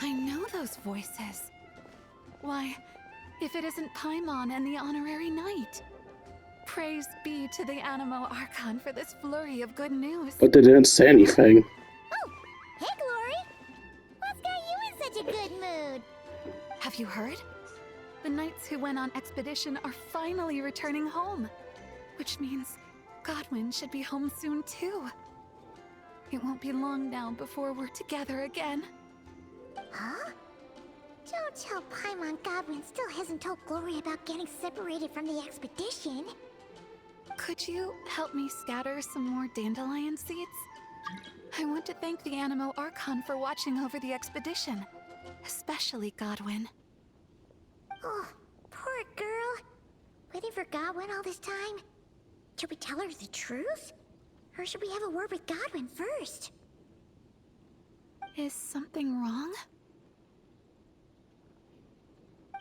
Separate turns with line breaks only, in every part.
I know those voices. Why, if it isn't Paimon and the Honorary Knight. Praise be to the Animo Archon for this flurry of good news.
But they didn't say anything.
Oh, hey, Glory! What's got you in such a good mood?
Have you heard? The knights who went on expedition are finally returning home. Which means Godwin should be home soon too. It won't be long now before we're together again.
Huh? Don't tell Paimon Godwin still hasn't told Glory about getting separated from the expedition.
Could you help me scatter some more dandelion seeds? I want to thank the Animo Archon for watching over the expedition. Especially Godwin.
Oh, poor girl. Waiting for Godwin all this time? Should we tell her the truth? Or should we have a word with Godwin first?
Is something wrong?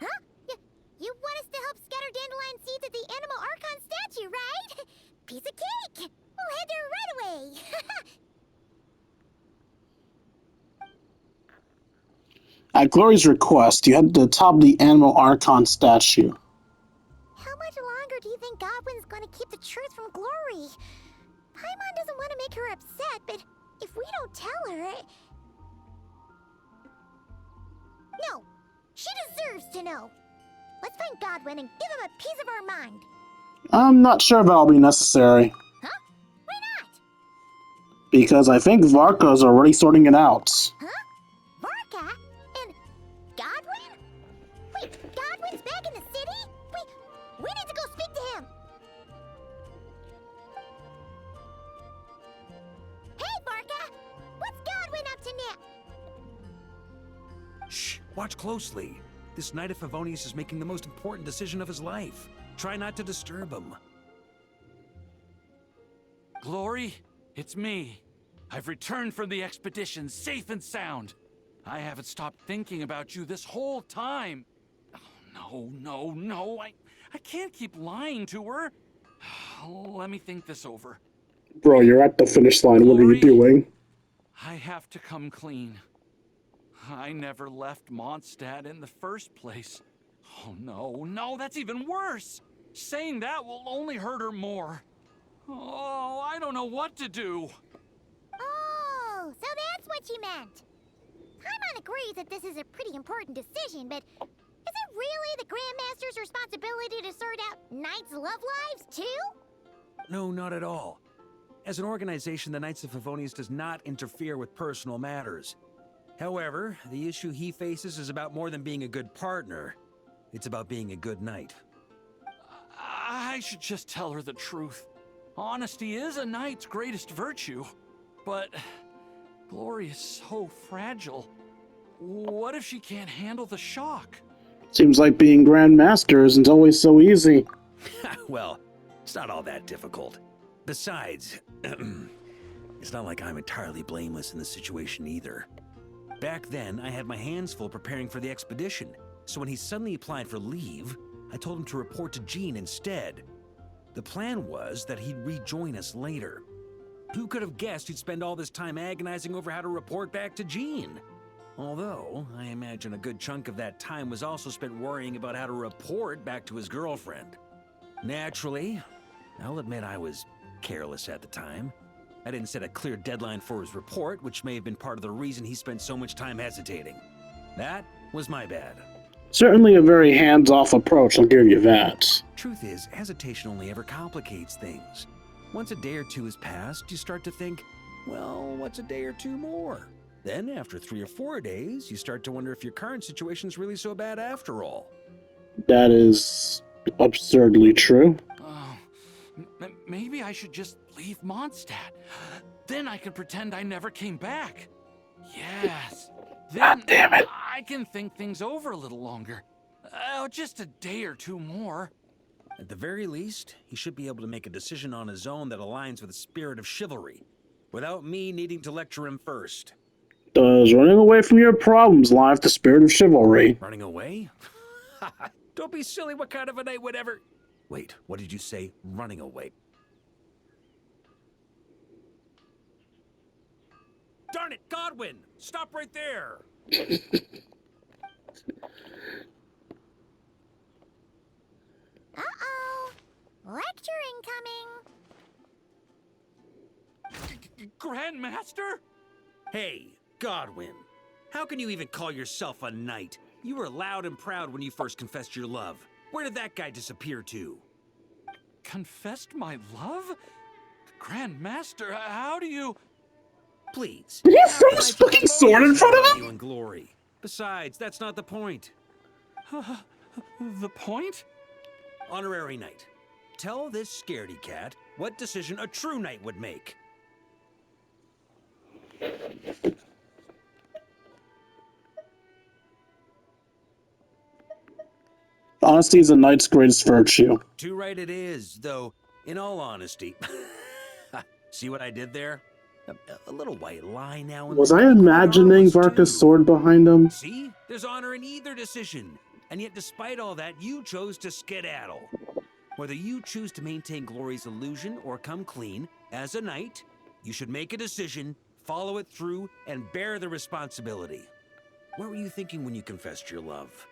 Huh? You want us to help scatter dandelion seeds at the Animo Archon statue, right? Piece of cake! We'll head there right away!
At Glory's request, you head to the top of the Animo Archon statue.
How much longer do you think Godwin's gonna keep the truth from Glory? Paimon doesn't want to make her upset, but if we don't tell her... No! She deserves to know! Let's find Godwin and give him a piece of our mind!
I'm not sure if that'll be necessary.
Huh? Why not?
Because I think Varka's already sorting it out.
Huh? Varka? And Godwin? Wait, Godwin's back in the city? We need to go speak to him! Hey, Varka! What's Godwin up to now?
Shh! Watch closely. This Knight of Favonius is making the most important decision of his life. Try not to disturb him.
Glory, it's me. I've returned from the expedition safe and sound. I haven't stopped thinking about you this whole time. Oh, no. I can't keep lying to her. Let me think this over.
Bro, you're at the finish line. What are you doing?
I have to come clean. I never left Mondstadt in the first place. Oh, no, that's even worse. Saying that will only hurt her more. Oh, I don't know what to do.
Oh, so that's what you meant. Paimon agrees that this is a pretty important decision, but is it really the Grandmaster's responsibility to sort out Knights' love lives, too?
No, not at all. As an organization, the Knights of Favonius does not interfere with personal matters. However, the issue he faces is about more than being a good partner. It's about being a good knight.
I should just tell her the truth. Honesty is a knight's greatest virtue. But Glory is so fragile. What if she can't handle the shock?
Seems like being Grand Master isn't always so easy.
Well, it's not all that difficult. Besides, it's not like I'm entirely blameless in the situation either. Back then, I had my hands full preparing for the expedition, so when he suddenly applied for leave, I told him to report to Jean instead. The plan was that he'd rejoin us later. Who could have guessed he'd spend all this time agonizing over how to report back to Jean? Although, I imagine a good chunk of that time was also spent worrying about how to report back to his girlfriend. Naturally, I'll admit I was careless at the time. I didn't set a clear deadline for his report, which may have been part of the reason he spent so much time hesitating. That was my bad.
Certainly a very hands-off approach, I'll give you that.
Truth is, hesitation only ever complicates things. Once a day or two has passed, you start to think, well, what's a day or two more? Then, after 3 or 4 days, you start to wonder if your current situation's really so bad after all.
That is absurdly true.
Maybe I should just leave Mondstadt. Then I can pretend I never came back. Yes. Then
God damn it.
I can think things over a little longer. Just a day or two more.
At the very least, he should be able to make a decision on his own that aligns with the spirit of chivalry, without me needing to lecture him first.
Does running away from your problems lie with the spirit of chivalry?
Running away? Don't be silly, what kind of a knight would ever... Wait, what did you say? Running away. Darn it, Godwin! Stop right there!
Uh-oh. Lecture incoming.
Grandmaster?
Hey, Godwin. How can you even call yourself a knight? You were loud and proud when you first confessed your love. Where did that guy disappear to?
Confessed my love? Grandmaster, how do you...
Please.
Did he
how
throw
can
his
I put
fucking
a
sword in
bonus
front of
on
him?
you in glory? Besides, that's not the point.
The point?
Honorary knight. Tell this scaredy cat what decision a true knight would make.
Honesty is a knight's greatest virtue.
Too right it is, though, in all honesty. See what I did there? A little white lie now and
Was
then
I
can be quite
imagining
harmless,
Varka's
too.
sword behind him?
See? There's honor in either decision. And yet, despite all that, you chose to skedaddle. Whether you choose to maintain Glory's illusion or come clean, as a knight, you should make a decision, follow it through, and bear the responsibility. What were you thinking when you confessed your love?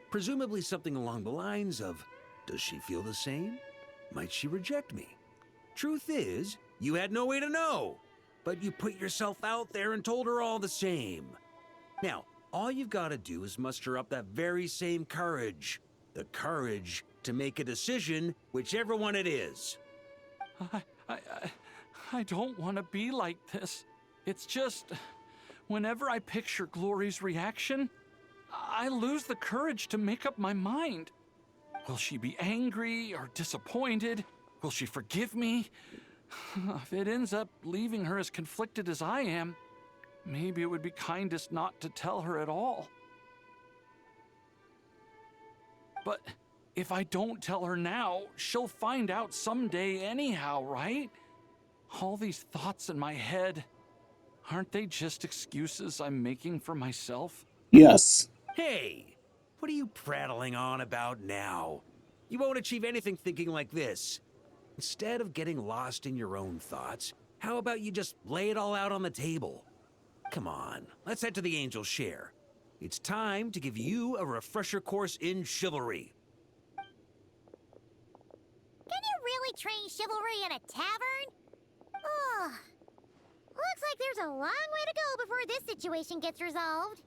Presumably something along the lines of, does she feel the same? Might she reject me? Truth is, you had no way to know, but you put yourself out there and told her all the same. Now, all you've got to do is muster up that very same courage. The courage to make a decision, whichever one it is.
I don't want to be like this. It's just, whenever I picture Glory's reaction, I lose the courage to make up my mind. Will she be angry or disappointed? Will she forgive me? If it ends up leaving her as conflicted as I am, maybe it would be kindest not to tell her at all. But if I don't tell her now, she'll find out someday anyhow, right? All these thoughts in my head, aren't they just excuses I'm making for myself?
Yes.
Hey, what are you prattling on about now? You won't achieve anything thinking like this. Instead of getting lost in your own thoughts, how about you just lay it all out on the table? Come on, let's head to the Angel's Share. It's time to give you a refresher course in chivalry.
Can you really train chivalry in a tavern? Oh, looks like there's a long way to go before this situation gets resolved.